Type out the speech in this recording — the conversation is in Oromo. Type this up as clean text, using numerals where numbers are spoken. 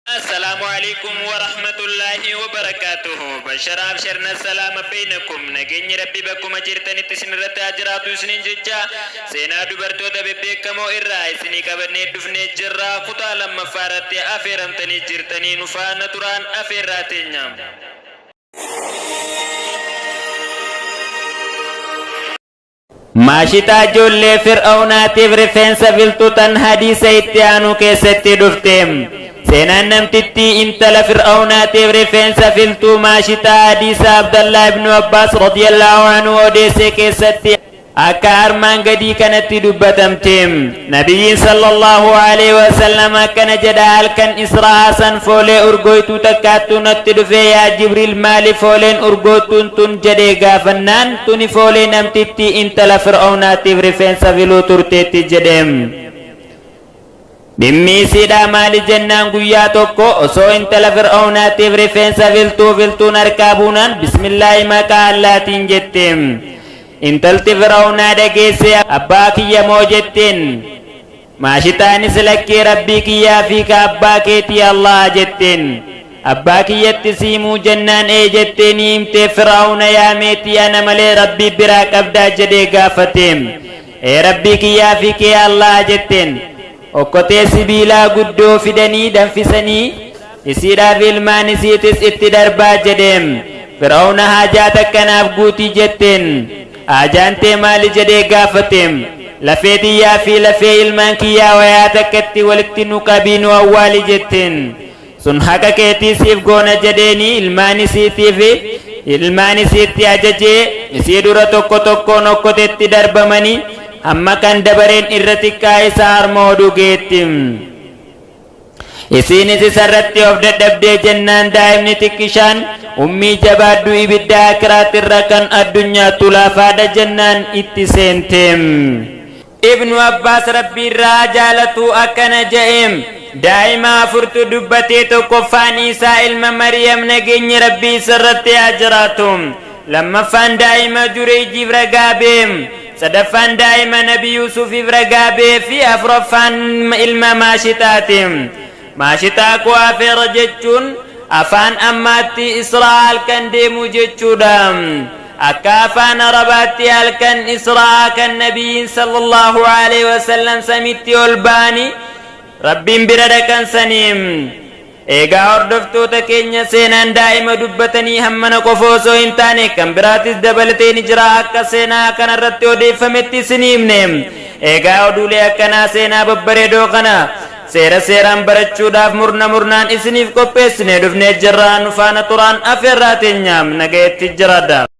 السلام عليكم ورحمة الله وبركاته. بشر أبشرنا السلام بينكم. نجني ربي بكم أجرتني تسنرت أجرات سنين جتة. سينا دبرتو تبيك كمو إرّاي سني كبرني دفني جرّا كتا لما فارت أفيرم تني جرتني نفان تران أفيراتي نام. ماشيتا جولي فرعوناتي برفنسا فيلتوتان حديثة اتيانو كيستي دفتيم سينان نمتتي انتلا فرعوناتي برفنسا فيلتو ماشيتا حديثة عبد الله بن عباس رضي الله عنه وديسي كيستي أكار من قدي كانت دبتمتم نبي صلى الله عليه وسلم كان جدال كان إسراء فولي أرغويتو تكاتو نتدفع يا جبريل مالي فولين أرغوتو تن جدي غافنان تني فولي نمتتي انتلا فرعوناتي برفنسا فيلو ترتيتي جديم Dimmi sida mali jennaan guyyaa tokko osoo intala fir'aawnaatiif rifeensa filtuun harkaabuunaan bismillaahi maqaa Allaatiin jetteen intalti fir'aawnaa dhageesse abbaa kiyya moo jetteen maashitaanis lakkee rabbii kiyyaa fi ka abbaa keetii Allah jetteen abbaa kiyyatti siimuu jennaan jetteeni himtee fir'aawna yaameetii ana malee rabbii biraa qabdaa jedhee gaafateem rabbii kiyyaa fi kee Allah jetteen okkotee sibiilaa guddoo fidanii danfisanii isiidhaaf ilmaan isiitis itti darbaa jedheem fir'aawna haajaa takkanaaf guutii jetteen haajaan tee maali jedhee gaafateem lafee tiyyaa fi lafee ilmaan kiyyaa wayaa takkatti walitti nu qabii nu awwaali jetteen sun haqa keetii siif goona jedheeni ilmaan isiitti ajajee isii dura tokko tokkoon okkotetti darbamanii amma kan dabareen irra xiqqaa isaa harma oduu geettim isiinis isarratti of dadhabdee jennaan daa'imni xiqqishaan ummii jabaaddu ibidda akiraatirra kan addunyaattu laafaadha jennaan itti seenteem ibnu abbaas rabbii irraa jaalatu akkana je'eem daa'ima afurtu dubbatee tokkoffaan isaa ilma mariyam nageenyi rabbii isarratti haa jiraatu lammaffaan daa'ima jureejiif ragaa beem sadaffaan daa'ima nabi yuusufiif ragaa bee fi afuraffaan ilma maashitaatiin maashitaa koo afeera jechuun afaan ammaatti israa halkan deemu jechuudha akka afaan arabaatti halkan israa kan nabiyin sallallahu alaihi wasallam samitti ol ba'anii rabbiin bira dhaqan saniim eegaa hordoftoota keenya seenaan daa'ima dubbatanii hammana qofa osoo hin taane kan biraatis dabalatee ni jira akka seenaa kanarratti odeeffametti isinii himne eegaa oduulee akkanaa seenaa babbareedoo kana seeraan barachuudhaaf murnaan isiniif qopheessine dhufnee jirra nu faana turaan afeerraa teenyaam nagayetti jiraadha.